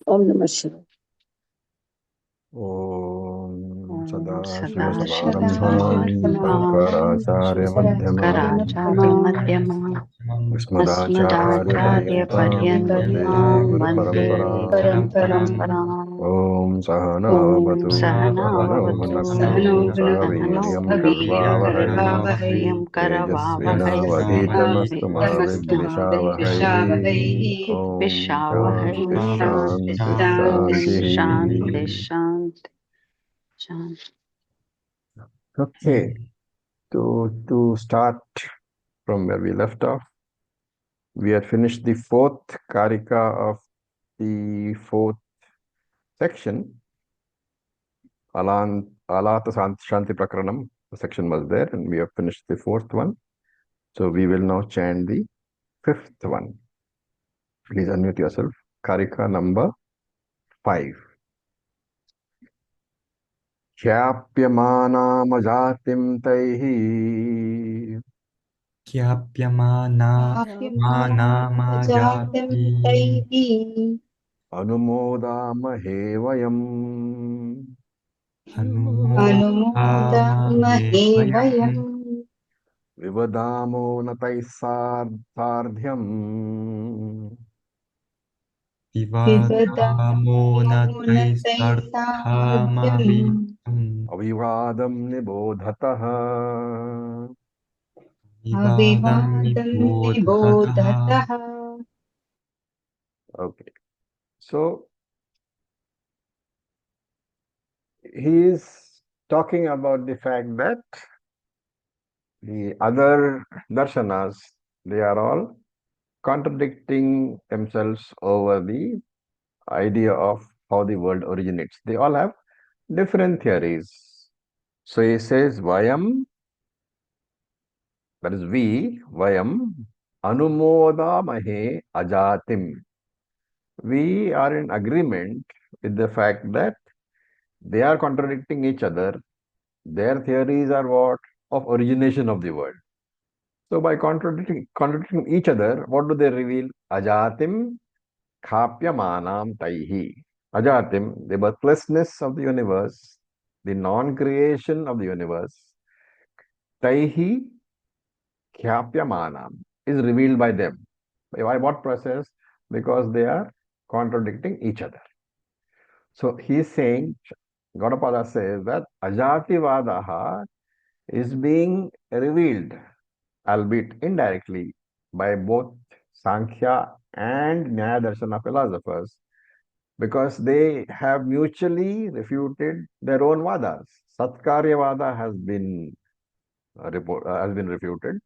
Om Namah Shivaya. Om Sadashiva Sadashivasamrambam Samrambam Shankaracharya Shankaracharya Madhyamam Vande Asmadacharya-Paryantam Guru Vande Guru Paramparam Paramparam. Om Om Sahanavatu Sahanau Sahanavatu Bhunaktu Sahanau Sahaviryam Bhaviryam Karvavahai Karavavahyam Karavavahay Tejasvinavadhitamastu Tejasvinamasti Mahavidvishavahai Om Shanti Vishavahay. Shanti Shanti Shanti Shanti. Shanti Shanti. Okay, to start from where we left off, we had finished the fourth Karika of the fourth section, Alata Shanti Prakranam. The section was there, and we have finished the fourth one. So we will now chant the fifth one. Please unmute yourself. Karika number 5. ख्याप्यमानामजातिं तैः प्राप्यमानामाजातिं तैः अनुमोदामहे वयम् अनुमोदामहे वयम् विवदामो न तैः सार्ध्यम् विवदामो न तैः साध्यम् अविवादं निबोधतः अविवादं निबोधतः. Okay, so he is talking about the fact that the other darshanas, they are all contradicting themselves over the idea of how the world originates. They all have different theories. So he says, Vayam, that is we, Vayam, Anumodamahe Ajatim. We are in agreement with the fact that they are contradicting each other. Their theories are what? Of origination of the world. So by contradicting each other, what do they reveal? Ajatim Khapyamanam Taihi. Ajatim, the birthlessness of the universe, the non-creation of the universe, Taihi Khyapyamanam is revealed by them. By what process? Because they are contradicting each other. So he is saying, Gaudapada says that Ajativadaha is being revealed, albeit indirectly, by both Sankhya and Nyaya Darshana philosophers, because they have mutually refuted their own vadas. Satkaryavada has been refuted.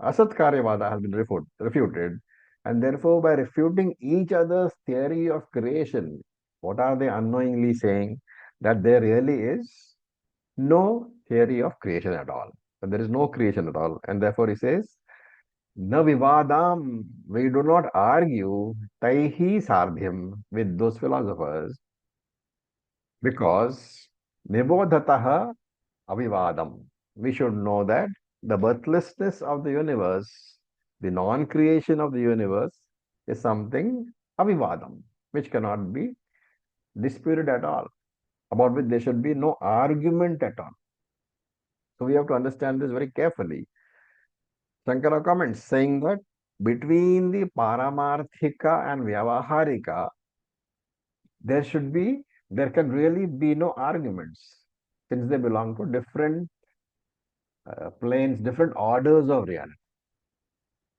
Asatkaryavada has been refuted. And therefore, by refuting each other's theory of creation, what are they unknowingly saying? That there really is no theory of creation at all. And there is no creation at all. And therefore, he says, Na vivadam, we do not argue taihi sardhyam with those philosophers because nibodhataha avivadam. We should know that the birthlessness of the universe, the non-creation of the universe, is something avivadam, which cannot be disputed at all, about which there should be no argument at all. So we have to understand this very carefully. Shankara comments saying that between the Paramarthika and Vyavaharika, there can really be no arguments since they belong to different planes, different orders of reality.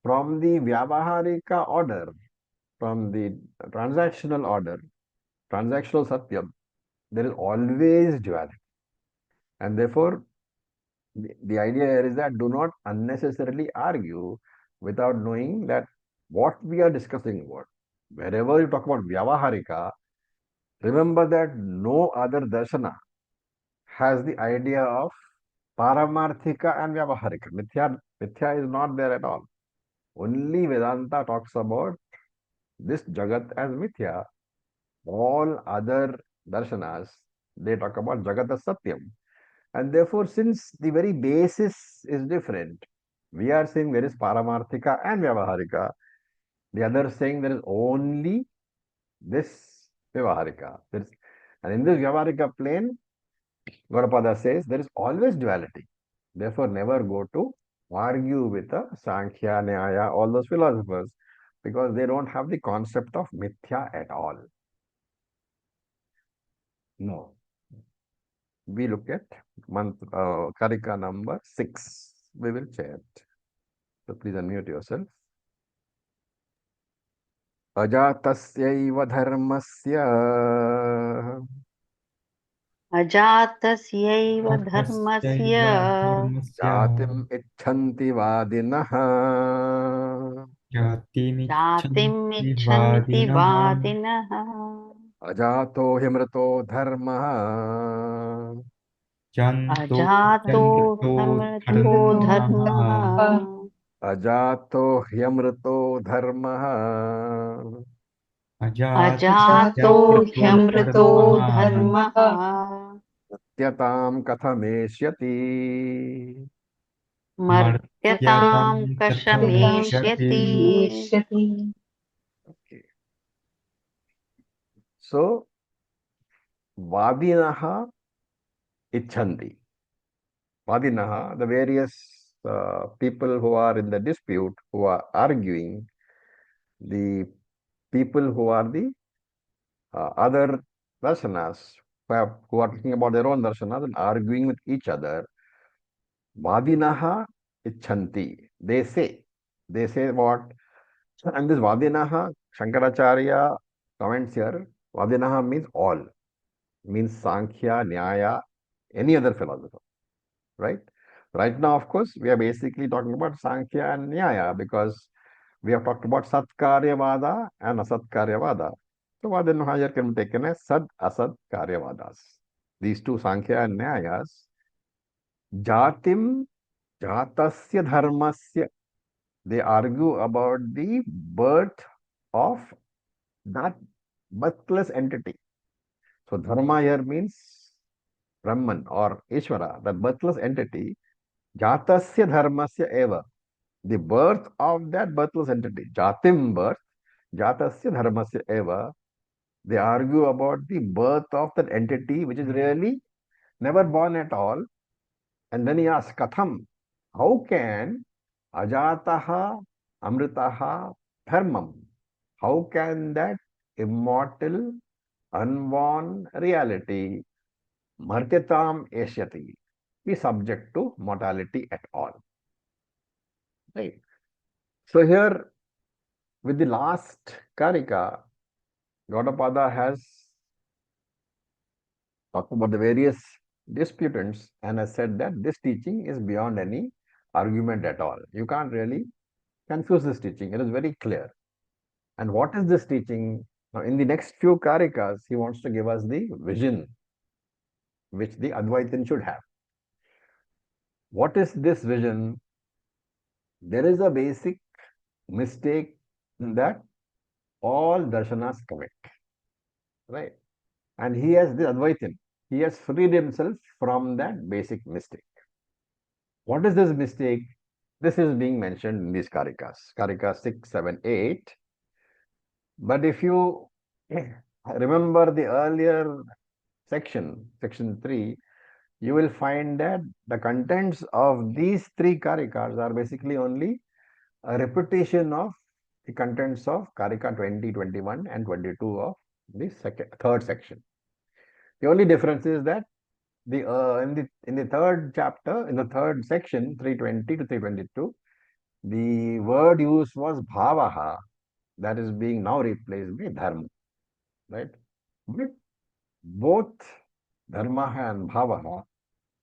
From the Vyavaharika order, from the transactional order, transactional Satyam, there is always duality. And therefore, the idea here is that do not unnecessarily argue without knowing that what we are discussing about. Wherever you talk about Vyavaharika, remember that no other darshana has the idea of Paramarthika and Vyavaharika. Mithya is not there at all. Only Vedanta talks about this Jagat as Mithya. All other darshanas, they talk about Jagat as Satyam. And therefore, since the very basis is different, we are saying there is Paramarthika and Vyavaharika. The other saying there is only this Vyavaharika. And in this Vyavaharika plane, Gaudapada says there is always duality. Therefore, never go to argue with the Sankhya, Nyaya, all those philosophers, because they don't have the concept of mithya at all. No. We look at Karika number 6. We will chat. So please unmute yourself. Ajatasyaiva dharmasya अजातस्यैव धर्मस्य तस्यैव धर्मस्य jatim icchanti vadinaha जातिम् जातिमिच्छन्ति इच्छन्ति वादिनः वादिनः ajato himrato dharma जन्तो अजातो जन्तो ह्यमृतो धर्मः धर्मः ajato hyamrito dharma अजातो अजातो ह्यमृतो धर्मः धर्मः Tyatam kathameshyati. मर्त्यतां मर्त्यताम् कथमिष्यति कशमेष्यति Okay. So, Vadinaha Icchanti. Vadinaha, the various people who are in the dispute, who are arguing, the people who are the other darshanas, who are talking about their own darshanas and arguing with each other, Vadinaha Icchanti. They say what? And this Vadinaha, Shankaracharya comments here, Vadinaha means all, means Sankhya, Nyaya, any other philosopher, right? Right now, of course, we are basically talking about Sankhya and Nyaya because we have talked about Satkaryavada and Asatkaryavada. So Vadinaha here can be taken as Sad, Asad, Karyavadas. These two Sankhya and Nyayas, Jatim, Jatasya Dharmasya, they argue about the birth of that birthless entity. So dharma here means Brahman or Ishvara, that birthless entity, Jatasya dharmasya eva, the birth of that birthless entity, Jatim birth, Jatasya dharmasya eva, they argue about the birth of that entity which is really never born at all. And then he asks, Katham, how can Ajataha Amritaha Dharmam, how can that immortal, unborn reality, Martyatam Eshyati, be subject to mortality at all? Right. So here, with the last Karika, Gaudapada has talked about the various disputants and has said that this teaching is beyond any argument at all. You can't really confuse this teaching. It is very clear. And what is this teaching? Now, in the next few Karikas, he wants to give us the vision which the Advaitin should have. What is this vision? There is a basic mistake that all darshanas commit, right? And he has the Advaitin. He has freed himself from that basic mistake. What is this mistake? This is being mentioned in these Karikas, Karika 6, 7, 8. But if you remember the earlier section 3, you will find that the contents of these three Karikas are basically only a repetition of the contents of Karika 20, 21 and 22 of the third section. The only difference is that in the third chapter, in the third section, 320 to 322, the word used was bhavaha, that is being now replaced by dharma, right? But both dharma and bhavaha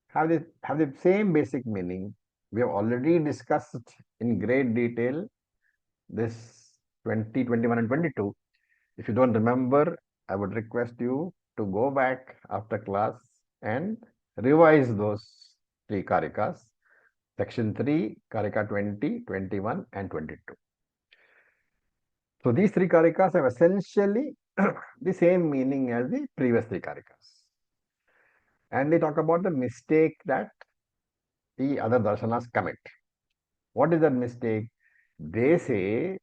have the same basic meaning. We have already discussed in great detail this 20, 21 and 22. If you don't remember, I would request you to go back after class and revise those three Karikas, section 3, Karika 20, 21 and 22. So these three Karikas have essentially the same meaning as the previous three Karikas. And they talk about the mistake that the other darshanas commit. What is that mistake? They say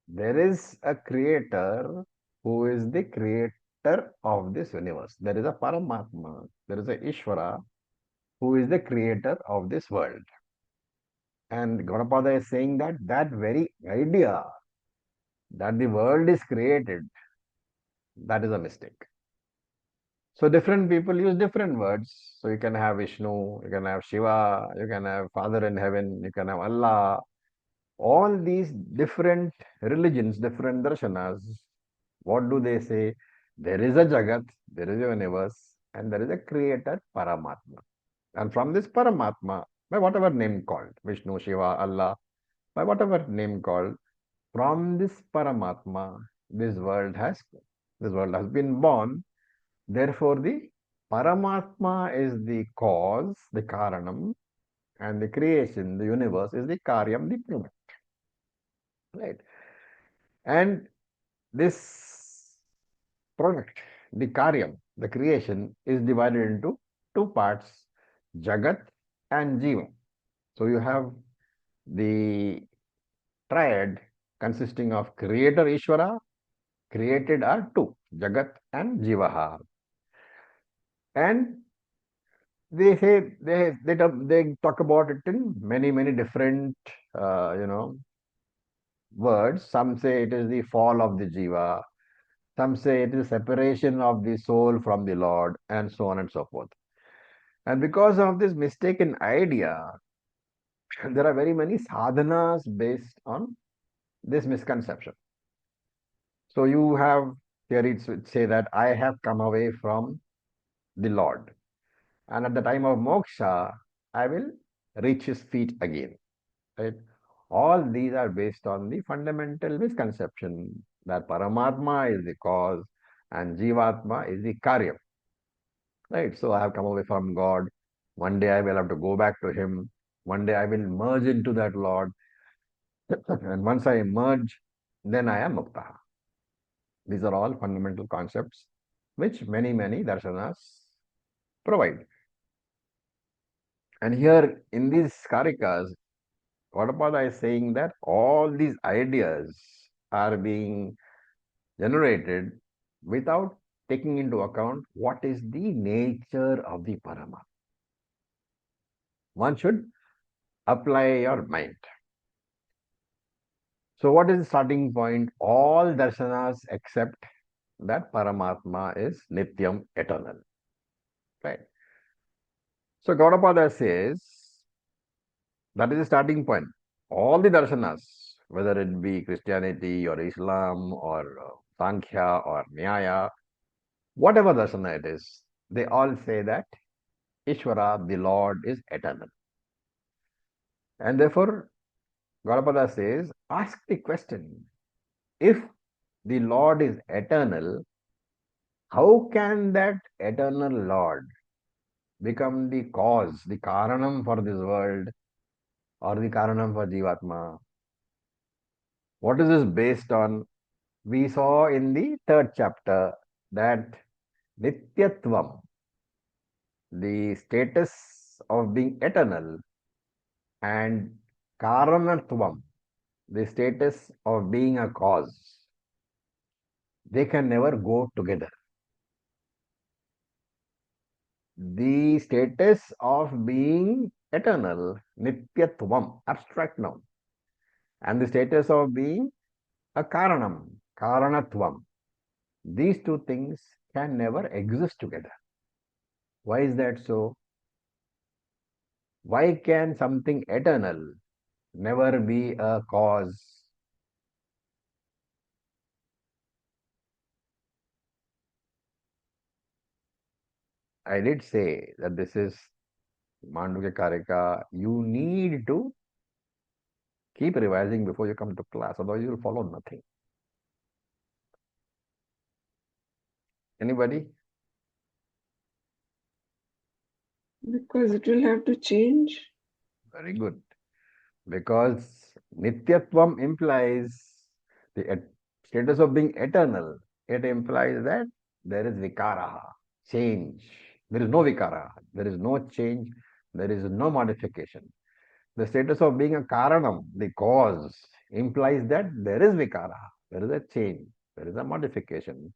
there is a creator who is the creator of this universe. There is a Paramatma, there is a Ishvara who is the creator of this world. And Gaudapada is saying that that very idea that the world is created, that is a mistake. So different people use different words. So you can have Vishnu, you can have Shiva, you can have Father in heaven, you can have Allah. All these different religions, different darshanas, what do they say? There is a Jagat, there is a universe, and there is a creator, Paramatma. And from this Paramatma, by whatever name called, Vishnu, Shiva, Allah, by whatever name called, from this Paramatma, this world has been born. Therefore, the Paramatma is the cause, the Karanam, and the creation, the universe is the Karyam, the product. Right? And this product, the Karyam, the creation, is divided into two parts, Jagat and Jiva. So you have the triad consisting of creator Ishvara, created are two, Jagat and Jivaha. And they talk about it in many different words. Some say it is the fall of the jiva, some say it is separation of the soul from the Lord, and so on and so forth. And because of this mistaken idea, there are very many sadhanas based on this misconception. So you have theories which say that I have come away from the Lord, and at the time of moksha, I will reach his feet again. Right? All these are based on the fundamental misconception that Paramatma is the cause and Jivatma is the Karya. Right? So I have come away from God. One day I will have to go back to Him. One day I will merge into that Lord. And once I merge, then I am Mukta. These are all fundamental concepts which many darshanas provide. And here in these Karikas, Gaudapada is saying that all these ideas are being generated without taking into account what is the nature of the Paramatma. One should apply your mind. So, what is the starting point? All darshanas accept that Paramatma is Nityam, eternal. Right? So, Gaudapada says that is the starting point. All the darshanas, whether it be Christianity or Islam or Sankhya or Nyaya, whatever darshana it is, they all say that Ishvara, the Lord, is eternal. And therefore, Gaudapada says, ask the question, if the Lord is eternal, how can that eternal Lord become the cause, the Karanam for this world or the Karanam for Jivatma? What is this based on? We saw in the third chapter that Nityatvam, the status of being eternal, and Karanatvam, the status of being a cause, they can never go together. The status of being eternal, Nityatvam, abstract noun, and the status of being a Karanam, Karanatvam, these two things can never exist together. Why is that so? Why can something eternal never be a cause? I did say that this is Mandukya Karika. You need to keep revising before you come to class, otherwise you will follow nothing. Anybody? Because it will have to change. Very good. Because Nityatvam implies the status of being eternal. It implies that there is vikara, change. There is no vikara, there is no change, there is no modification. The status of being a karanam, the cause, implies that there is vikara, there is a change, there is a modification.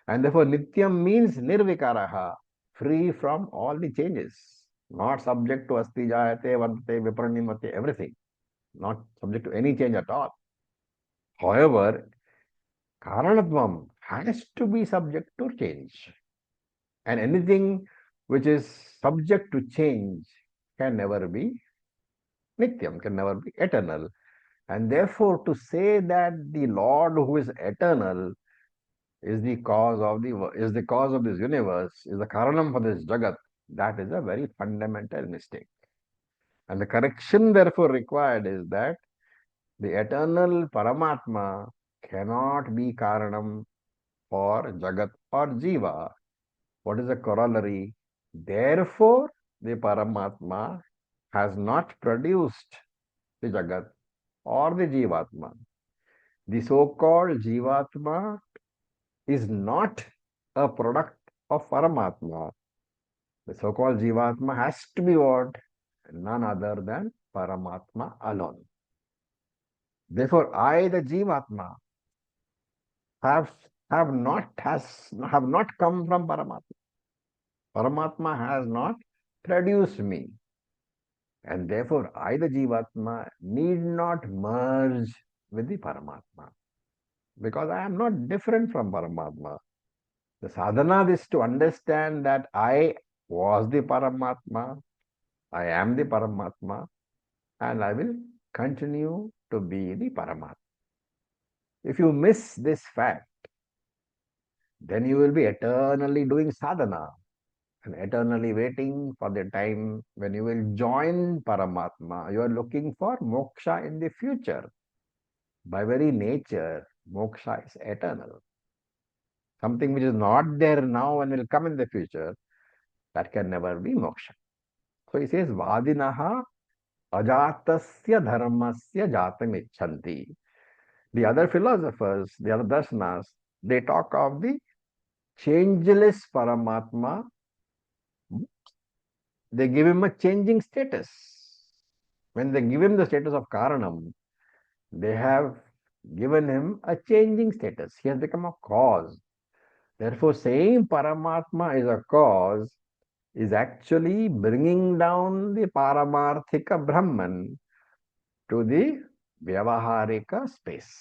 And therefore, Nityam means Nirvikaraha, free from all the changes, not subject to Asti Jayate, Vartate, Viparinimate, everything, not subject to any change at all. However, Karanatvam has to be subject to change. And anything which is subject to change can never be Nityam, can never be eternal. And therefore, to say that the Lord who is eternal is the cause of this universe, is the karanam for this jagat, that is a very fundamental mistake. And the correction therefore required is that the eternal Paramatma cannot be karanam for jagat or jiva. What is the corollary? Therefore, the Paramatma has not produced the jagat or the jivatma. The so-called jivatma is not a product of Paramatma. The so-called Jivatma has to be what? None other than Paramatma alone. Therefore, I, the Jivatma, have not come from Paramatma. Paramatma has not produced me. And therefore, I, the Jivatma, need not merge with the Paramatma. Because I am not different from Paramatma. The sadhana is to understand that I was the Paramatma, I am the Paramatma, and I will continue to be the Paramatma. If you miss this fact, then you will be eternally doing sadhana and eternally waiting for the time when you will join Paramatma. You are looking for moksha in the future. By very nature, moksha is eternal. Something which is not there now and will come in the future, that can never be moksha. So he says, Vadinaha ajatasya dharmasya jatam icchanti. The other philosophers, the other darshanas, they talk of the changeless Paramatma. They give him a changing status. When they give him the status of Karanam, they have given him a changing status. He has become a cause. Therefore, saying Paramatma is a cause is actually bringing down the Paramarthika Brahman to the Vyavaharika space.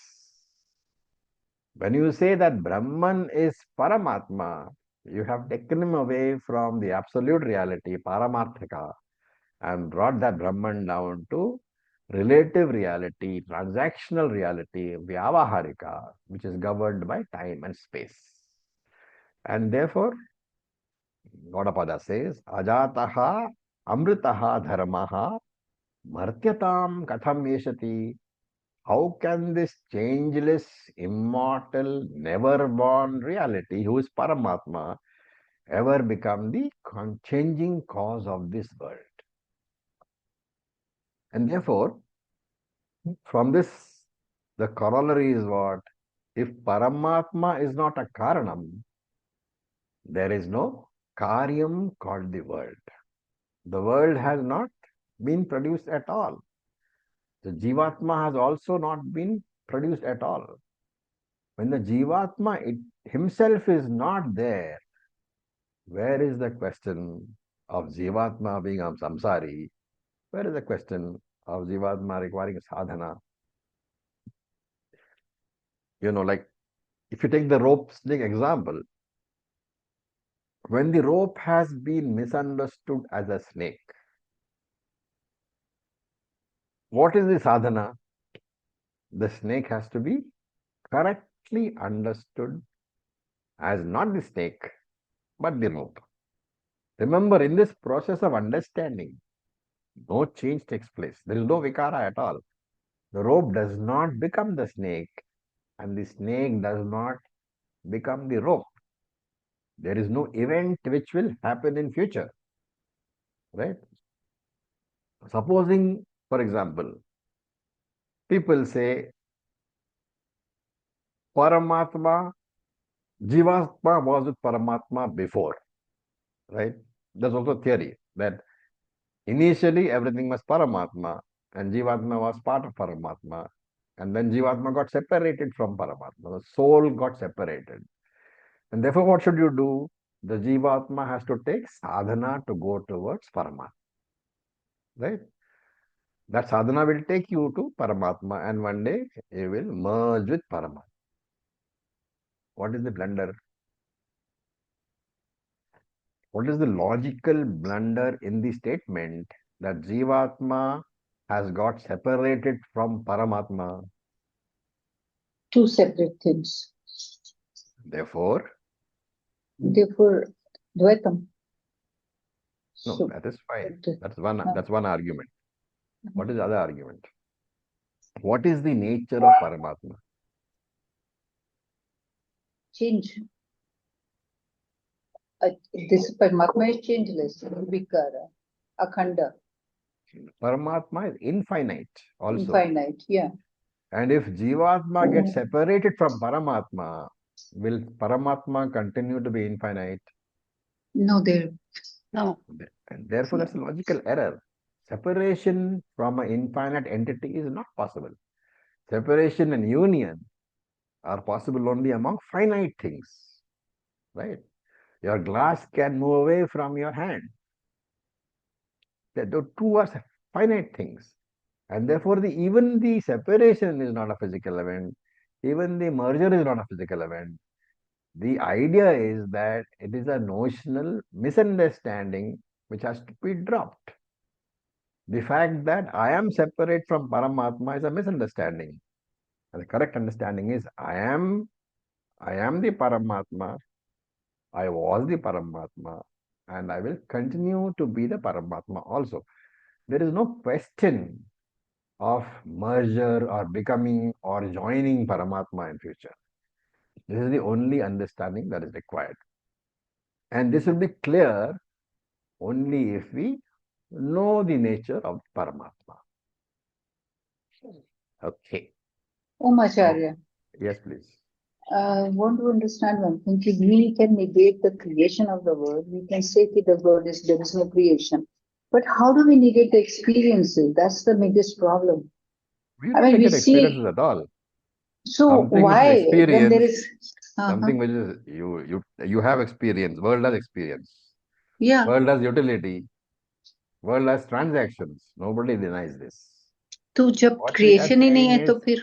When you say that Brahman is Paramatma, you have taken him away from the absolute reality, Paramarthika, and brought that Brahman down to relative reality, transactional reality, Vyavaharika, which is governed by time and space. And therefore, Gaudapada says, Ajataha Amritaha Dharmaha Martyatam Katham Yeshati. How can this changeless, immortal, never born reality, who is Paramatma, ever become the changing cause of this world? And therefore, from this, the corollary is what? If Paramatma is not a Karanam, there is no Karyam called the world. The world has not been produced at all. The Jivatma has also not been produced at all. When the Jivatma himself is not there, where is the question of Jivatma being a samsari? Where is the question of Jivatma requiring sadhana? Like if you take the rope snake example, when the rope has been misunderstood as a snake, what is the sadhana? The snake has to be correctly understood as not the snake, but the rope. Remember, in this process of understanding, no change takes place. There is no vikara at all. The rope does not become the snake, and the snake does not become the rope. There is no event which will happen in future, right? Supposing, for example, people say Paramatma, Jivatma was with Paramatma before, right? There's also a theory that initially everything was Paramatma and Jivatma was part of Paramatma. And then Jivatma got separated from Paramatma. The soul got separated. And therefore, what should you do? The Jivatma has to take sadhana to go towards Paramatma. Right? That sadhana will take you to Paramatma, and one day you will merge with Paramatma. What is the blunder? What is the logical blunder in the statement that Jivatma has got separated from Paramatma? Two separate things. Therefore, Therefore, Dvaitam. no, So, that is fine. but, That's one argument. What is the other argument? What is the nature of Paramatma? change. This Paramatma is changeless, Vikara, Akhanda, Paramatma is infinite also. infinite. Yeah. And if Jivatma gets separated from Paramatma, will Paramatma continue to be infinite? No, there. No. And therefore, that's a logical error. Separation from an infinite entity is not possible. Separation and union are possible only among finite things. Right? Your glass can move away from your hand. The two are finite things. And therefore, even the separation is not a physical event. Even the merger is not a physical event. The idea is that it is a notional misunderstanding which has to be dropped. The fact that I am separate from Paramatma is a misunderstanding. And the correct understanding is I am the Paramatma, I was the Paramatma, and I will continue to be the Paramatma also. There is no question of merger or becoming or joining Paramatma in future. This is the only understanding that is required. And this will be clear only if we know the nature of Paramatma. Okay. Om Now, Acharya. yes, please. I want to understand one thing. If we can negate the creation of the world, we can say that the world is there is no creation. But how do we negate the experiences? That's the biggest problem. We I don't mean, we get experiences see. at all. So Something which is why when there experience, is? something which is you have experience. World has experience. Yeah. World has utility. World has transactions. Nobody denies this. तो जब What we are creation ही नहीं saying है तो is फिर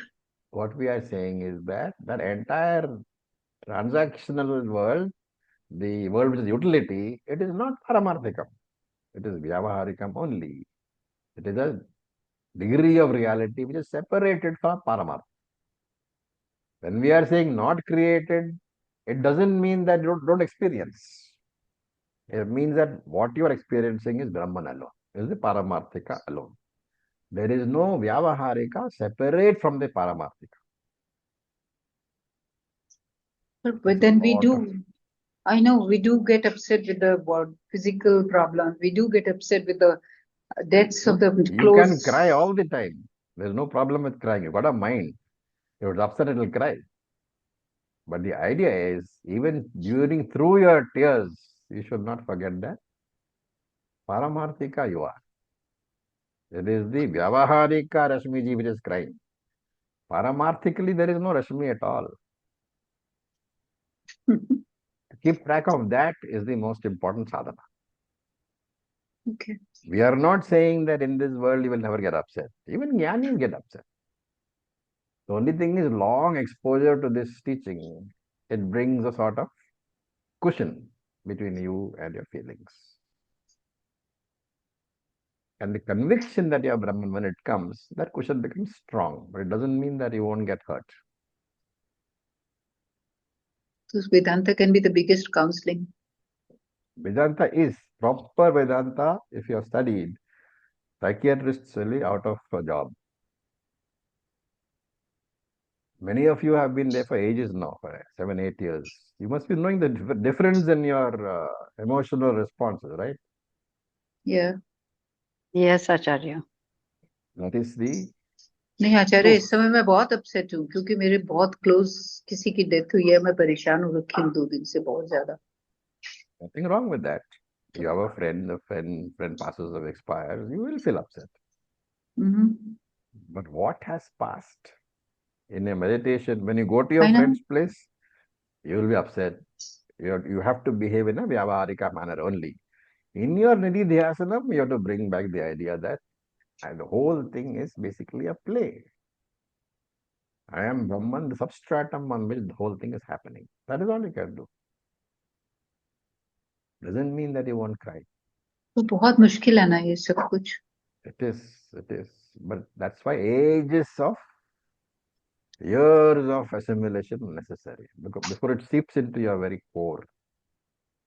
what we are saying is that that entire transactional world, the world which is utility, it is not paramarthikam. It is vyavaharikam only. It is a degree of reality which is separated from paramarth. When we are saying not created, it doesn't mean that you don't experience. It means that what you are experiencing is Brahman alone, is the Paramarthika alone. There is no Vyavaharika separate from the Paramarthika. but then we do. I know we do get upset with the what, physical problem. We do get upset with the deaths of the You can close. cry all the time. There's no problem with crying. You've got a mind. If it's upset, it'll cry. But the idea is, even through your tears, you should not forget that Paramarthika you are. It is the Vyavaharika Rashmiji which is crying. Paramarthically, there is no Rashmi at all. To keep track of that is the most important sadhana. Okay. We are not saying that in this world you will never get upset. Even Jnanis get upset. The only thing is long exposure to this teaching. It brings a sort of cushion between you and your feelings. And the conviction that you are Brahman, when it comes, that cushion becomes strong. But it doesn't mean that you won't get hurt. So Vedanta can be the biggest counseling. Vedanta is proper Vedanta. If you have studied, psychiatrists really out of a job. Many of you have been there for ages now, for 7, 8 years. You must be knowing the difference in your emotional responses, right? Yeah. Yes, Acharya. That is the नहीं आचार्य proof. इस समय मैं बहुत upset हूँ क्योंकि मेरे बहुत close किसी की डेथ हुई है मैं परेशान हो रखी हूँ 2 दिन से बहुत ज्यादा. Nothing wrong with that. You have a friend passes or expires, you will feel upset. Mm-hmm. But what has passed? In a meditation, when you go to your I know. friend's place, you will be upset. You have to behave in a Vyavaharika manner only. In your Nididhyasanam, you have to bring back the idea that the whole thing is basically a play. I am Brahman, the substratum on which the whole thing is happening. That is all you can do. Doesn't mean that you won't cry. तो बहुत मुश्किल है ना ये सब कुछ. It is. But that's why years of assimilation necessary. Because before it seeps into your very core.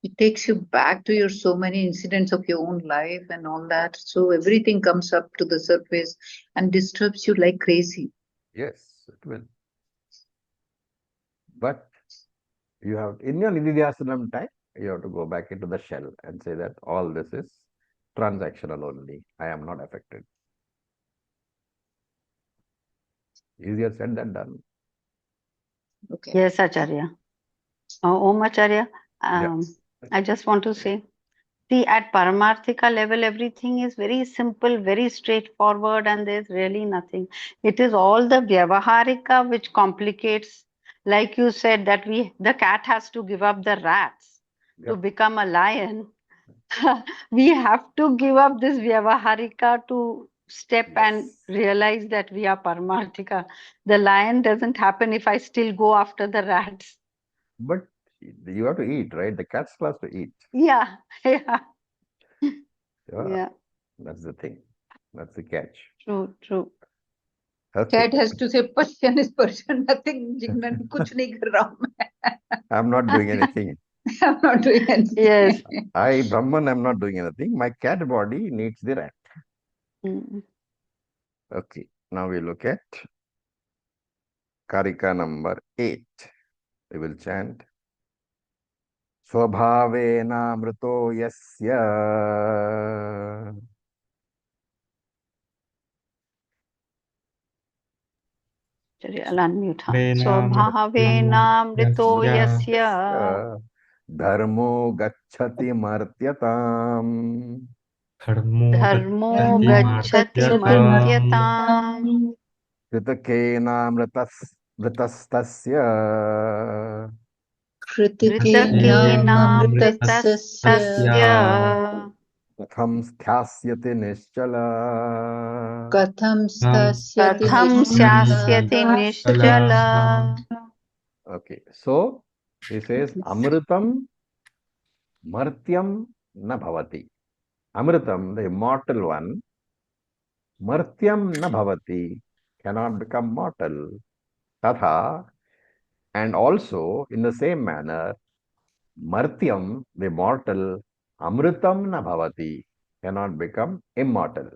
It takes you back to your so many incidents of your own life and all that. So everything comes up to the surface and disturbs you like crazy. Yes, it will. But you have, in your Nididhyasanam time, you have to go back into the shell and say that all this is transactional only. I am not affected. Easier said than done. Okay. Yes, Acharya. Om Acharya, Yeah. I just want to say, see, at Paramarthika level, everything is very simple, very straightforward, and there's really nothing. It is all the Vyavaharika which complicates. Like you said, that the cat has to give up the rats to Yep. become a lion. We have to give up this Vyavaharika to step and Yes. realize that we are Paramarthika. The lion doesn't happen if I still go after the rats. But you have to eat, right? The cat's class to eat. Yeah, yeah, Yeah. yeah. That's the thing. That's the catch. True, true. Okay. Cat has to say Persian is Persian, nothing, कुछ नहीं कर रहा हूँ मैं. I'm not doing anything. I'm not doing anything. Yes. I, Brahman, am not doing anything. My cat body needs the rat. Mm. Okay. Now we look at Karika number 8. We will chant. Swabhavena yasya. Sorry, I'll unmute her. वेनामृतो Swabhavenamrito यस्य yasya Dharmo gacchati martyatam. धर्मो dharmo गच्छति gacchati मर्त्यताम् martyatam Kritakena कृतकेनामृतस्य Kritakenamritasya Katham sthasyati nischala. कथं स्थास्यति katham syasyati निश्चलः. nischala. Okay, so he says Amritam Martyam na bhavati. Amritam, the immortal one, Martyam na bhavati, cannot become mortal. Tatha, and also in the same manner, Martyam, the mortal, Amritam na bhavati, cannot become immortal.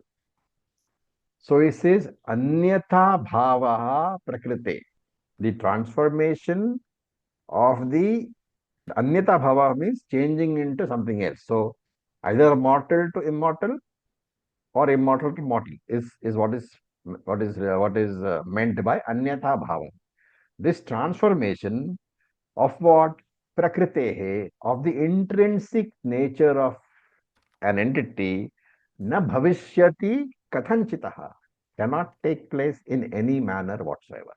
So he says Anyatha bhavaha prakrite. The transformation of the Anyata bhava means changing into something else. So either mortal to immortal or immortal to mortal is what is meant by Anyata bhava. This transformation of what prakritehe, of the intrinsic nature of an entity, na bhavishyati kathanchitaha, cannot take place in any manner whatsoever.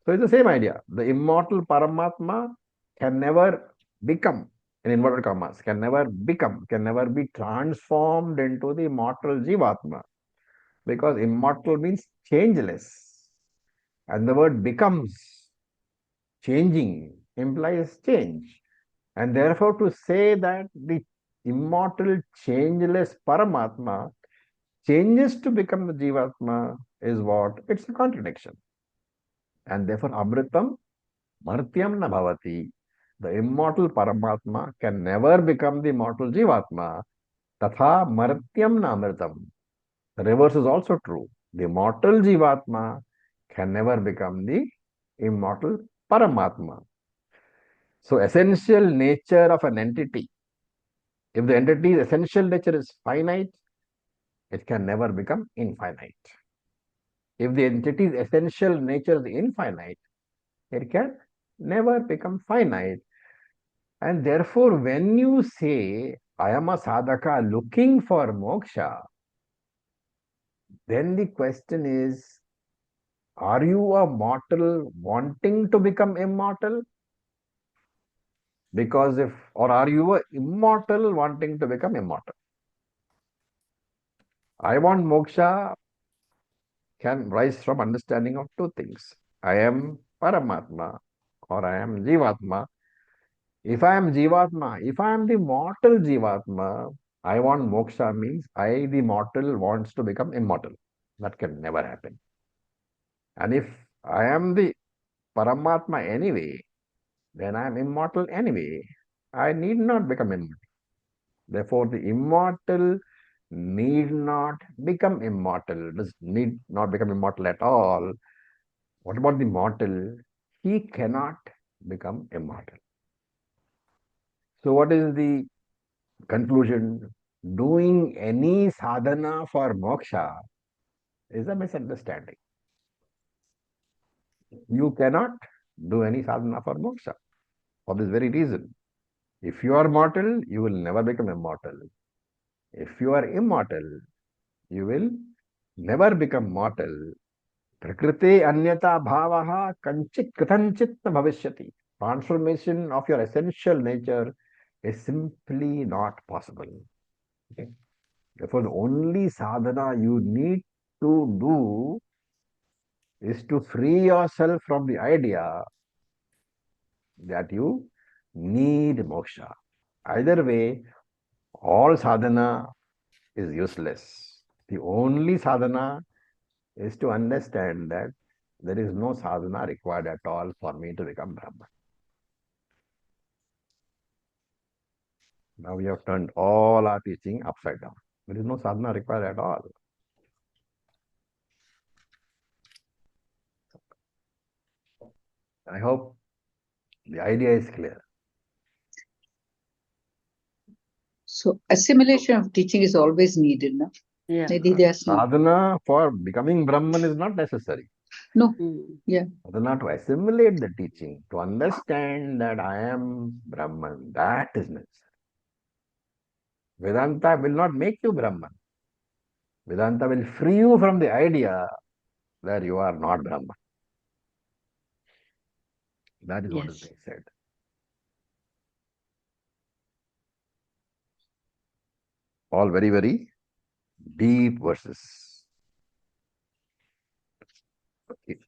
So it's the same idea. The immortal Paramatma can never become, in inverted commas, can never be transformed into the immortal Jivatma. Because immortal means changeless. And the word becomes, changing, implies change. And therefore, to say that the immortal, changeless Paramatma changes to become the Jivatma is what? It's a contradiction. And therefore, Amritam Martyam na bhavati. The immortal Paramatma can never become the immortal Jivatma. Tatha Martyam na Amritam. The reverse is also true. The immortal Jivatma can never become the immortal Paramatma. So, essential nature of an entity. If the entity's essential nature is finite, it can never become infinite. If the entity's essential nature is infinite, it can never become finite. And therefore, when you say, I am a sadhaka looking for moksha, then the question is, are you a mortal wanting to become immortal? Because or are you a immortal wanting to become immortal? I want moksha can rise from understanding of two things. I am Paramatma or I am Jivatma. If I am Jivatma, if I am the mortal Jivatma, I want moksha means I, the mortal, wants to become immortal. That can never happen. And if I am the Paramatma anyway, then I am immortal anyway. I need not become immortal. Therefore, the immortal need not become immortal, does need not become immortal at all. What about the mortal? He cannot become immortal. So, what is the conclusion? Doing any sadhana for moksha is a misunderstanding. You cannot do any sadhana for moksha for this very reason. If you are mortal, you will never become immortal. If you are immortal, you will never become mortal. Prakrite anyata bhavaha kanchit kathanchit na bhavishyati. Transformation of your essential nature is simply not possible. Okay? Therefore, the only sadhana you need to do is to free yourself from the idea that you need moksha. Either way, all sadhana is useless. The only sadhana is to understand that there is no sadhana required at all for me to become Brahman. Now we have turned all our teaching upside down. There is no sadhana required at all. I hope the idea is clear. So assimilation of teaching is always needed, no? Yeah. Sadhana for becoming Brahman is not necessary. No. Yeah. Sadhana to assimilate the teaching, to understand that I am Brahman, that is necessary. Vedanta will not make you Brahman. Vedanta will free you from the idea that you are not Brahman. That is what is being said. All very, very deep verses. Okay.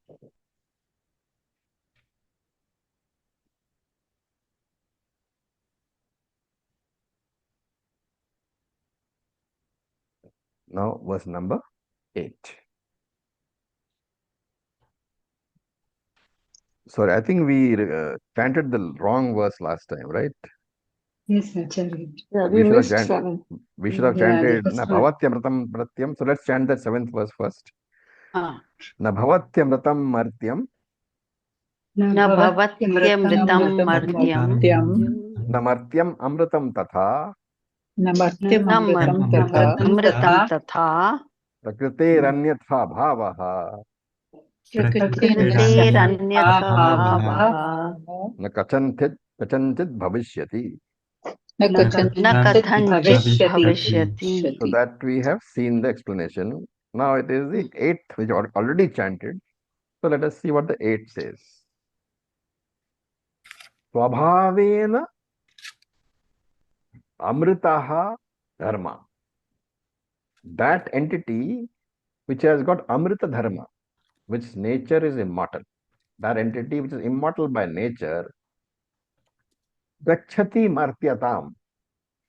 Now, verse number 8. Sorry, I think we chanted the wrong verse last time, right? Yes, Acharya. Yeah, We should have missed chanted. 7. We should have chanted Na bhavatyamritam pratyam. So let's chant that 7th verse first. Na bhavatyamritam martyam. Na bhavatyamritam martyam. Na martyam amritam tatha. Namartyam Amritam tatha. Prakritiranyatha bhavaha. Prakritiranyatha bhavaha. Na kachanchit bhavishyati. Na kathanchit bhavishyati. So that we have seen the explanation. Now it is the 8th which already chanted. So let us see what the 8 says. Swabhavena amritaha dharma. That entity which has got amrita dharma, which nature is immortal. That entity which is immortal by nature, gachati martyatam.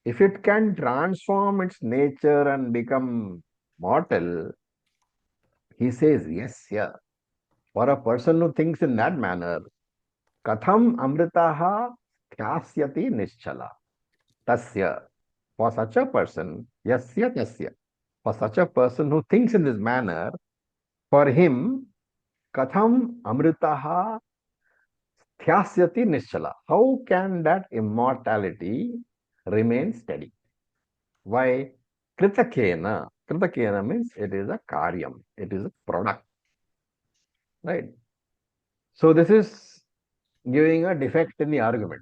If it can transform its nature and become mortal, he says, yes, yeah. For a person who thinks in that manner, katham amritaha tyasyati nischala. Tasya. For such a person, yasya tasya. For such a person who thinks in this manner, for him, katham amritaha tyasyati nischala. How can that immortality remain steady? Why? Kritakena. Kritakena means it is a karyam. It is a product. Right? So this is giving a defect in the argument.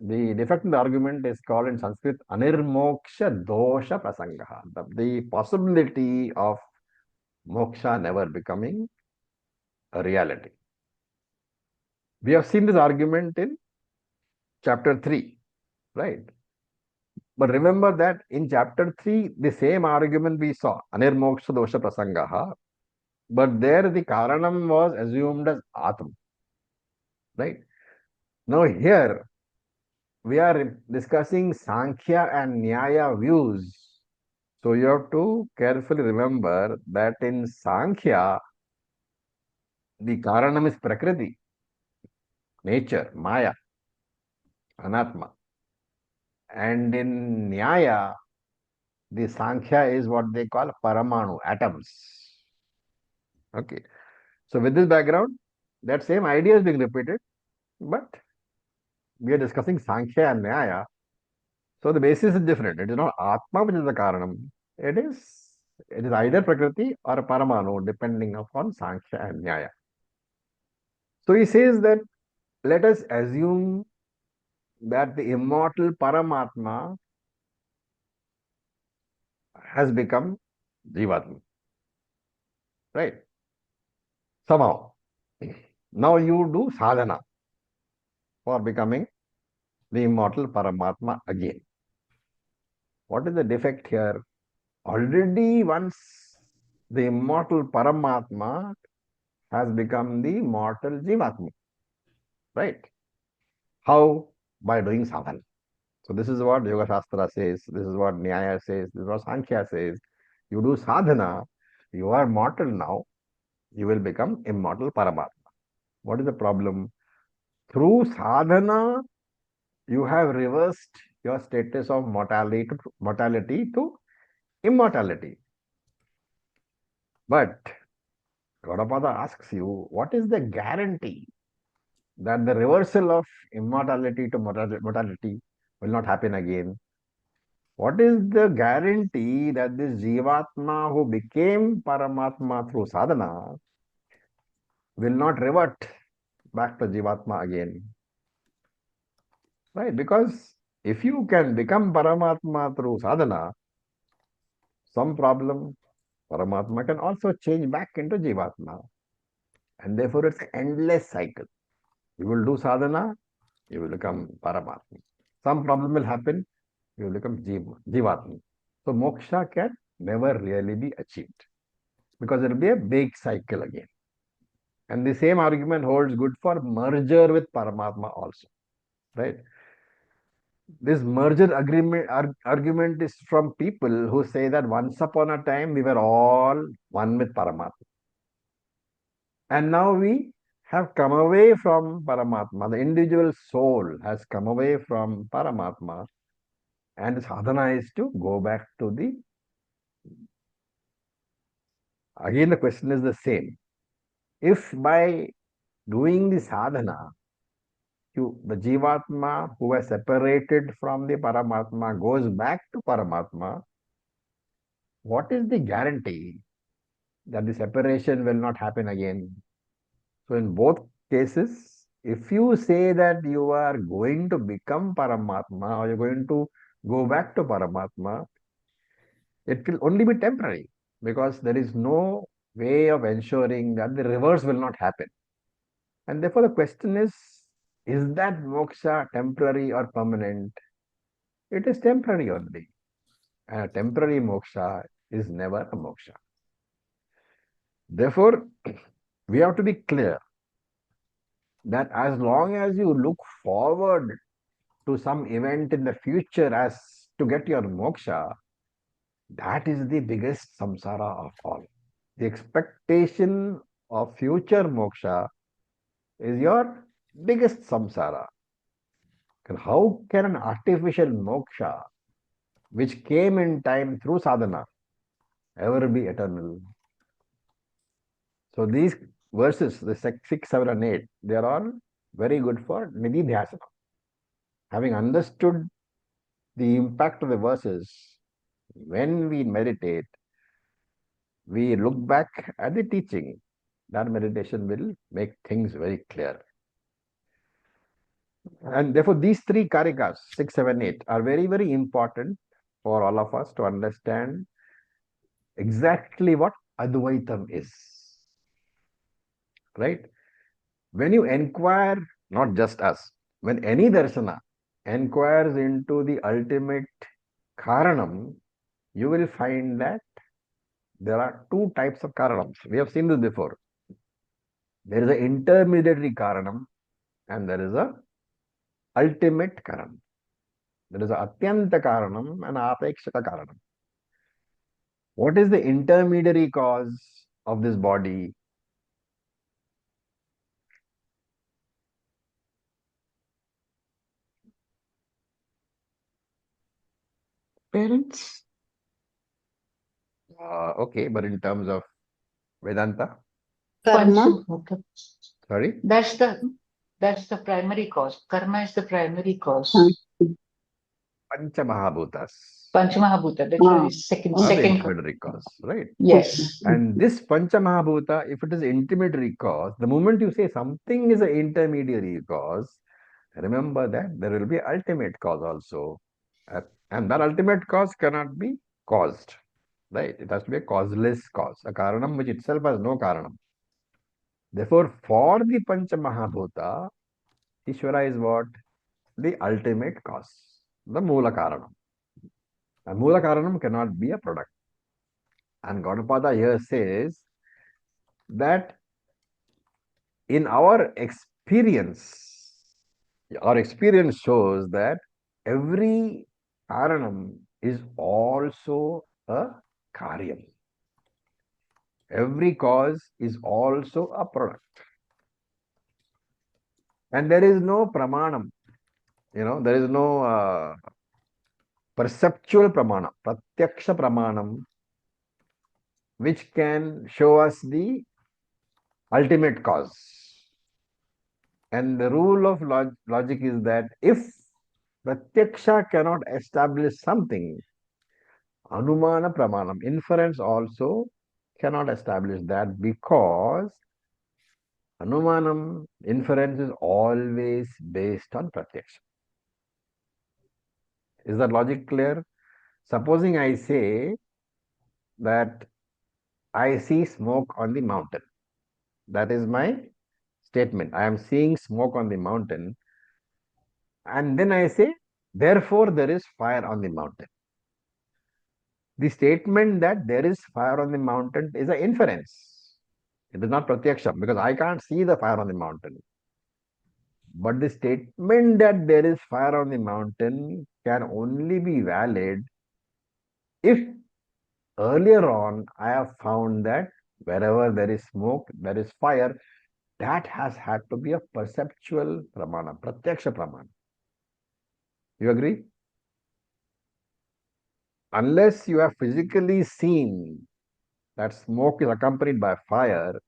The defect in the argument is called in Sanskrit anirmoksha dosha prasangaha. The possibility of moksha never becoming a reality. We have seen this argument in chapter 3, right? But remember that in chapter 3, the same argument we saw, Anirmoksha dosha prasangaha, but there the Karanam was assumed as Atma, right? Now here we are discussing Sankhya and Nyaya views. So you have to carefully remember that in Sankhya, the Karanam is Prakriti, nature, Maya, Anatma. And in Nyaya, the Sankhya is what they call Paramanu, atoms. Okay. So with this background, that same idea is being repeated, but we are discussing Sankhya and Nyaya. So the basis is different. It is not Atma which is the Karanam. It is either Prakriti or Paramanu, depending upon Sankhya and Nyaya. So he says that let us assume that the immortal Paramatma has become Jivatma, right? Somehow. Now you do sadhana for becoming the immortal Paramatma again. What is the defect here? Already once the immortal Paramatma has become the mortal Jivatma, right? How? By doing sadhana. So this is what Yoga Shastra says, this is what Nyaya says, this is what Sankhya says. You do sadhana, you are mortal now, you will become immortal Paramatma. What is the problem? Through sadhana, you have reversed your status of mortality to immortality. But Gaudapada asks you, what is the guarantee that the reversal of immortality to mortality will not happen again? What is the guarantee that this Jivatma who became Paramatma through sadhana will not revert back to Jivatma again? Right? Because if you can become Paramatma through sadhana, some problem, Paramatma can also change back into Jivatma. And therefore, it's an endless cycle. You will do sadhana, you will become Paramatma. Some problem will happen, you will become Jivatma. So, moksha can never really be achieved because it will be a big cycle again. And the same argument holds good for merger with Paramatma also, right? This merger argument is from people who say that once upon a time we were all one with Paramatma. And now we have come away from Paramatma. The individual soul has come away from Paramatma. And the sadhana is to go back to the. Again, the question is the same. If by doing the sadhana, the Jivatma who has separated from the Paramatma goes back to Paramatma, what is the guarantee that the separation will not happen again? So, in both cases, if you say that you are going to become Paramatma or you're going to go back to Paramatma, it will only be temporary because there is no way of ensuring that the reverse will not happen. And therefore, the question is that moksha temporary or permanent? It is temporary only. And a temporary moksha is never a moksha. Therefore, we have to be clear that as long as you look forward to some event in the future as to get your moksha, that is the biggest samsara of all. The expectation of future moksha is your biggest samsara. And how can an artificial moksha, which came in time through sadhana, ever be eternal? So these verses, the 6, 7, and 8, they are all very good for nididhyasana. Having understood the impact of the verses, when we meditate, we look back at the teaching. That meditation will make things very clear. And therefore, these three karikas, 6, 7, 8, are very, very important for all of us to understand exactly what Advaitam is. Right? When you inquire, not just us, when any darshana inquires into the ultimate Karanam, you will find that there are two types of Karanams. We have seen this before. There is an intermediary Karanam and there is a ultimate Karanam. There is a Atyanta Karanam and Apekshita Karanam. What is the intermediary cause of this body? Parents? Okay, but in terms of Vedanta, Karma. Panchabhuta. sorry? That's the primary cause. Karma is the primary cause. Panchamahabhutas Panchamahabhuta, that's Ah, the second are the second intermediary cause, right? yes. And this Panchamahabhuta, if it is intermediary cause, the moment you say something is an intermediary cause, remember that there will be ultimate cause also. And that ultimate cause cannot be caused, right? It has to be a causeless cause, a karanam which itself has no karanam. Therefore, for the Panchamahabhuta, Ishvara is what? The ultimate cause, the Moola Karanam. And Moola Karanam cannot be a product. And Gaudapada here says that in our experience shows that every Karanam is also a Karyam. Every cause is also a product. And there is no Pramanam, there is no perceptual Pramana, Pratyaksha Pramanam, which can show us the ultimate cause. And the rule of logic is that if Pratyaksha cannot establish something, Anumana Pramanam, inference also cannot establish that, because Anumanam, inference is always based on Pratyaksha. Is that logic clear? Supposing I say that I see smoke on the mountain. That is my statement. I am seeing smoke on the mountain. And then I say, therefore there is fire on the mountain. The statement that there is fire on the mountain is an inference. It is not pratyaksha, because I can't see the fire on the mountain. But the statement that there is fire on the mountain can only be valid if earlier on I have found that wherever there is smoke, there is fire. That has had to be a perceptual pramana, pratyaksha pramana. You agree? Unless you have physically seen that smoke is accompanied by fire,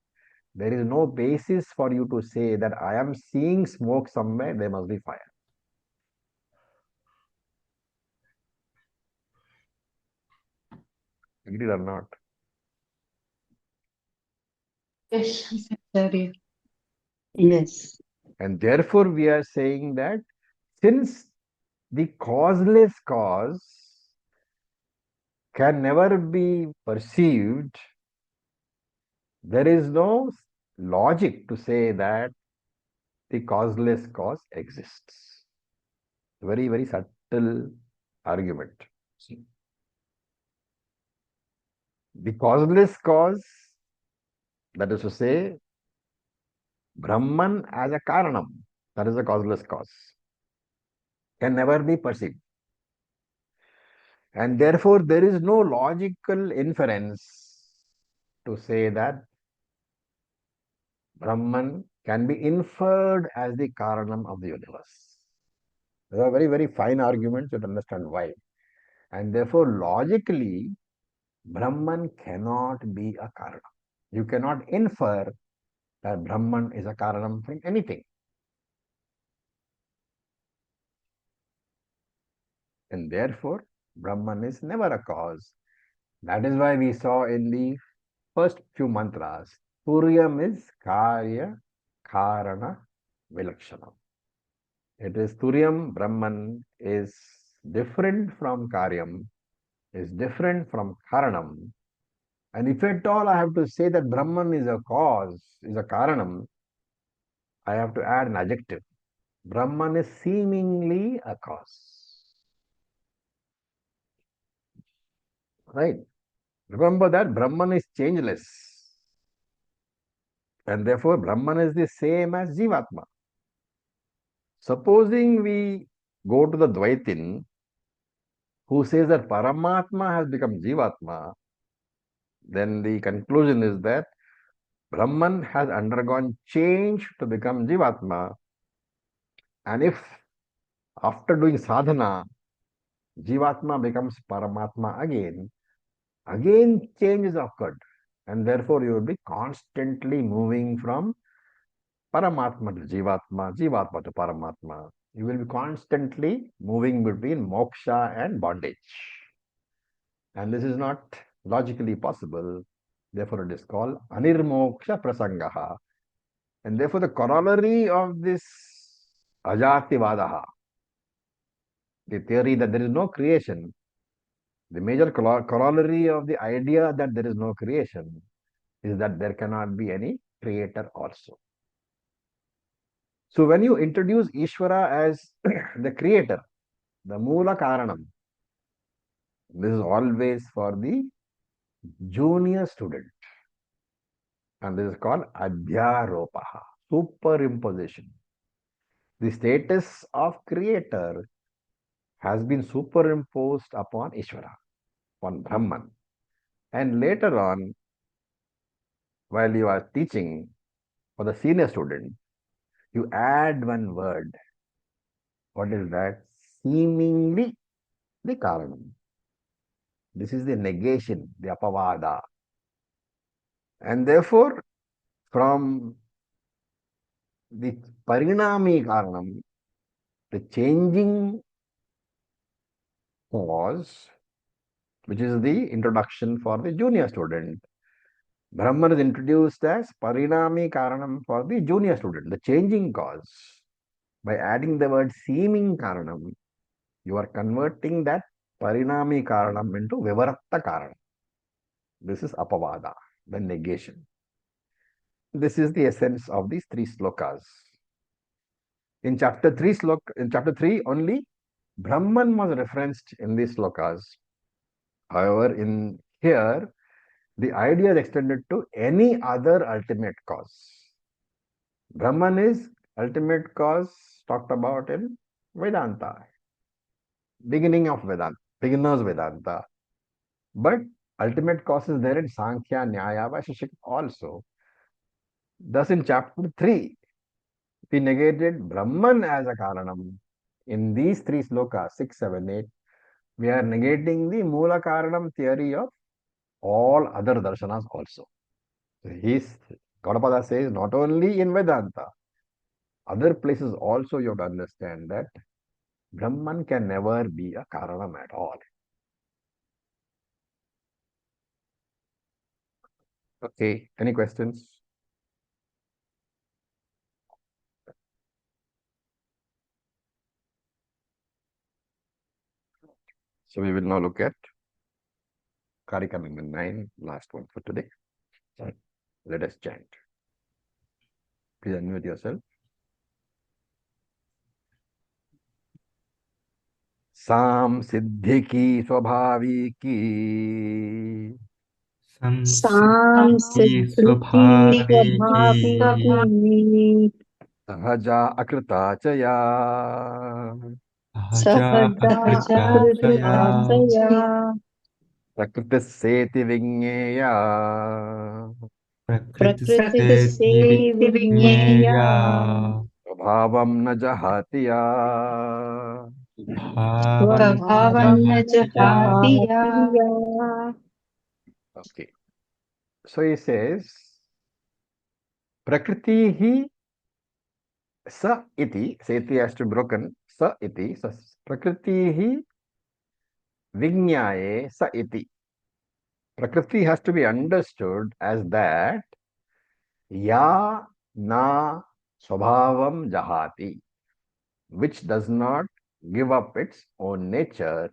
there is no basis for you to say that I am seeing smoke somewhere, there must be fire. Agreed or not? Yes, Acharya. yes. And therefore, we are saying that since the causeless cause can never be perceived, there is no logic to say that the causeless cause exists. Very, very subtle argument. The causeless cause, that is to say, Brahman as a Karanam, that is a causeless cause, can never be perceived. And therefore, there is no logical inference to say that Brahman can be inferred as the Karanam of the universe. These are very, very fine arguments to understand why. And therefore, logically, Brahman cannot be a Karanam. You cannot infer that Brahman is a Karanam from anything. And therefore, Brahman is never a cause. That is why we saw in the first few mantras, Turyam is Karya Karana Vilakshanam. It is Turyam, Brahman is different from Karyam, is different from Karanam. And if at all I have to say that Brahman is a cause, is a Karanam, I have to add an adjective. Brahman is seemingly a cause. Right? Remember that Brahman is changeless. And therefore, Brahman is the same as Jivatma. Supposing we go to the Dvaitin, who says that Paramatma has become Jivatma, then the conclusion is that Brahman has undergone change to become Jivatma. And if after doing sadhana, Jivatma becomes Paramatma again change is occurred. And therefore you will be constantly moving from Paramatma to Jivatma, Jivatma to Paramatma. You will be constantly moving between moksha and bondage. And this is not logically possible. Therefore, it is called Anirmoksha Prasangaha. And therefore, the corollary of this Ajativadaha, the theory that there is no creation, the major corollary of the idea that there is no creation is that there cannot be any creator also. So when you introduce Ishvara as the creator, the Moola Karanam, this is always for the junior student. And this is called Adhyaropaha, superimposition. The status of creator has been superimposed upon Ishvara, upon Brahman. And later on, while you are teaching for the senior student, you add one word. What is that? Seemingly the Karanam. This is the negation, the Apavada. And therefore, from the Parinami Karanam, the changing cause, which is the introduction for the junior student, Brahman is introduced as Parinami Karanam for the junior student, the changing cause. By adding the word seeming Karanam, you are converting that Parinami Karanam into Vivaratta Karanam. This is Apavada, the negation. This is the essence of these three slokas. In chapter 3 only, Brahman was referenced in these slokas. However, in here, the idea is extended to any other ultimate cause. Brahman is ultimate cause talked about in Vedanta, beginning of Vedanta, beginner's Vedanta. But ultimate cause is there in Sankhya, Nyaya, Vaisheshik also. Thus, in chapter 3, we negated Brahman as a Karanam. In these three slokas, 6, 7, 8, we are negating the Moola Karanam theory of all other darshanas also. He's Gaudapada says not only in Vedanta, other places also you have to understand that Brahman can never be a Karanam at all. Okay, any questions? So we will now look at Karika number 9, last one for today. Let us chant. Please unmute yourself. साम सिद्धि की स्वभावी की संसिद्धि संसिद्धि स्वभावे स्वभाविकी सहजा अकृता च या सहजा सहजा अकृता च या अकृतार्थया प्रकृतिस्सेति विज्ञेया प्रकृतिस्तेति प्रकृतिस्ते विज्ञेया विज्ञेया स्वभावं न जहाति या भावं स्वभावं न जहाति या जहाति या Okay. So he says, Prakriti hi sa iti, seti has to be broken, sa iti, sa Prakriti hi Vignyaye sa iti. Prakriti has to be understood as that ya na swabhavam jahati, which does not give up its own nature.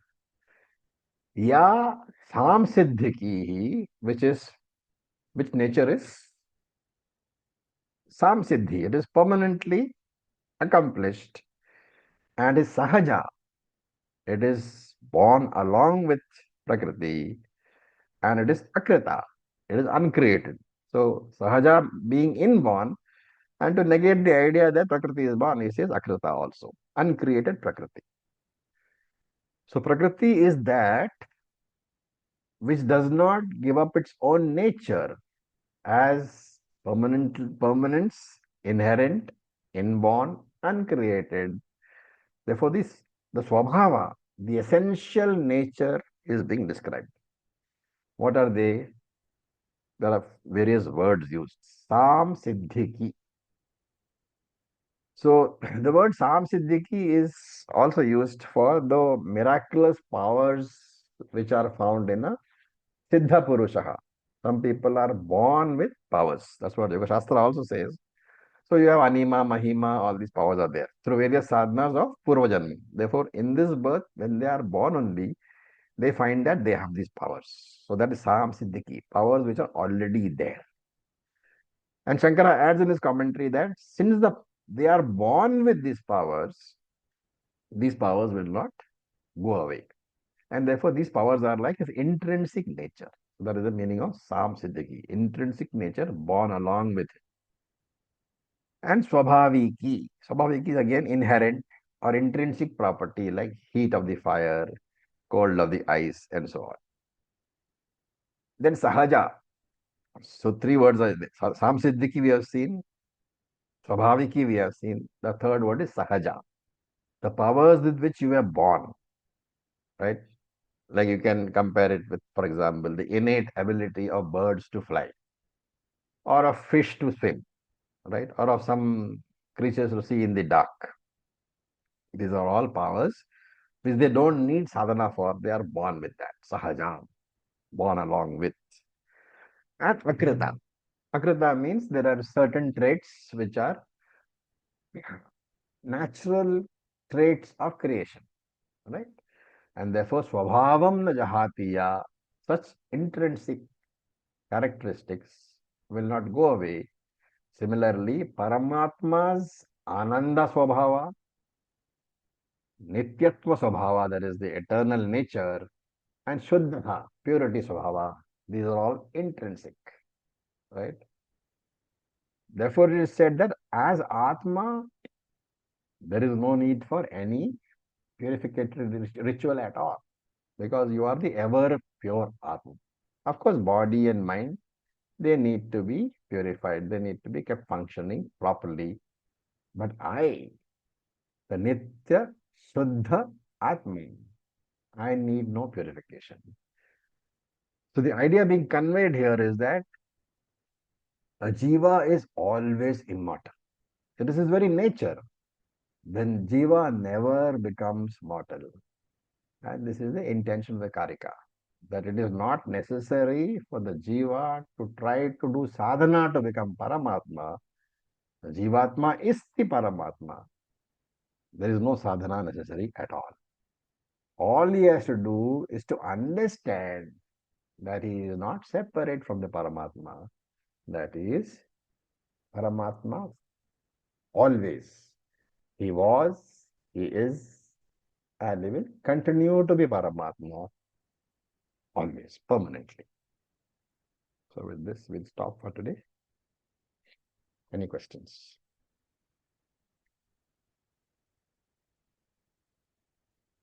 Ya samsiddhiki, which nature is samsiddhi. It is permanently accomplished, and is sahaja. It is born along with Prakriti, and it is akrita. It is uncreated. So sahaja being inborn, and to negate the idea that Prakriti is born, he says akrita also, uncreated Prakriti. So Prakriti is that which does not give up its own nature as permanence, inherent, inborn, uncreated. Therefore, the swabhava, the essential nature is being described. What are they? There are various words used. Sam Siddhiki. So the word Sam Siddhiki is also used for the miraculous powers which are found in a Siddha Purushaha. Some people are born with powers. That's what Yoga Shastra also says. So you have Anima, Mahima, all these powers are there through various sadhanas of Purvajanmi. Therefore, in this birth, when they are born only, they find that they have these powers. So that is Sam Siddhiki, powers which are already there. And Shankara adds in his commentary that since they are born with these powers will not go away. And therefore, these powers are like his intrinsic nature. So that is the meaning of Sam Siddhiki, intrinsic nature born along with it. And Swabhaviki. Swabhaviki is again inherent or intrinsic property like heat of the fire, cold of the ice, and so on. Then Sahaja. So three words are there. Sam Siddhiki we have seen, Swabhaviki we have seen. The third word is Sahaja. The powers with which you were born, right? Like you can compare it with, for example, the innate ability of birds to fly, or of fish to swim, right? Or of some creatures to see in the dark. These are all powers which they don't need sadhana for. They are born with that. Sahajam, born along with. And Akrita. Akrita means there are certain traits which are natural traits of creation, right? And therefore, swabhavam na jahatiya, such intrinsic characteristics will not go away. Similarly, Paramatma's Ananda Swabhava, Nityatva Swabhava, that is the eternal nature, and Shuddha, purity Swabhava, these are all intrinsic, right? Therefore, it is said that as Atma, there is no need for any purificatory ritual at all, because you are the ever pure Atma. Of course, body and mind, they need to be purified, they need to be kept functioning properly. But the Nitya Shuddha Atma, I need no purification. So the idea being conveyed here is that a jiva is always immortal. So this is very nature. Then jiva never becomes mortal. And this is the intention of the Karika. That it is not necessary for the jiva to try to do sadhana to become Paramatma. The jivatma is the Paramatma. There is no sadhana necessary at all. All he has to do is to understand that he is not separate from the Paramatma. That is Paramatma always. He was, he is, and he will continue to be Paramatma always, permanently. So with this, we'll stop for today. Any questions?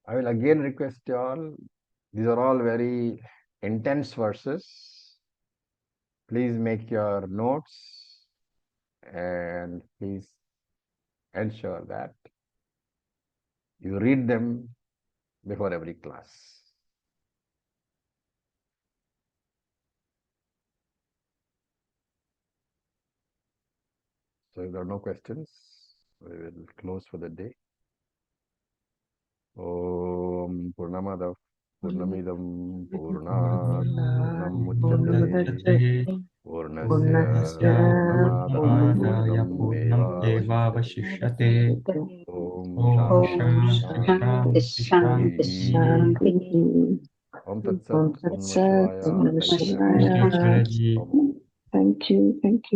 I will again request you all, these are all very intense verses. Please make your notes and please ensure that you read them before every class. So if there are no questions, we will close for the day. Om Purnamada Purnamidam Purnat Purnam Muchyate Purnasya Purnamada Purnam Eva Vashishyate Om Om Shanti Shanti Shanti Shanti Shanti. Om Om Tatsat Om Namah Tatsat, Om Shivaya. Namah Thank you very much. Shivaya. Om. Thank you.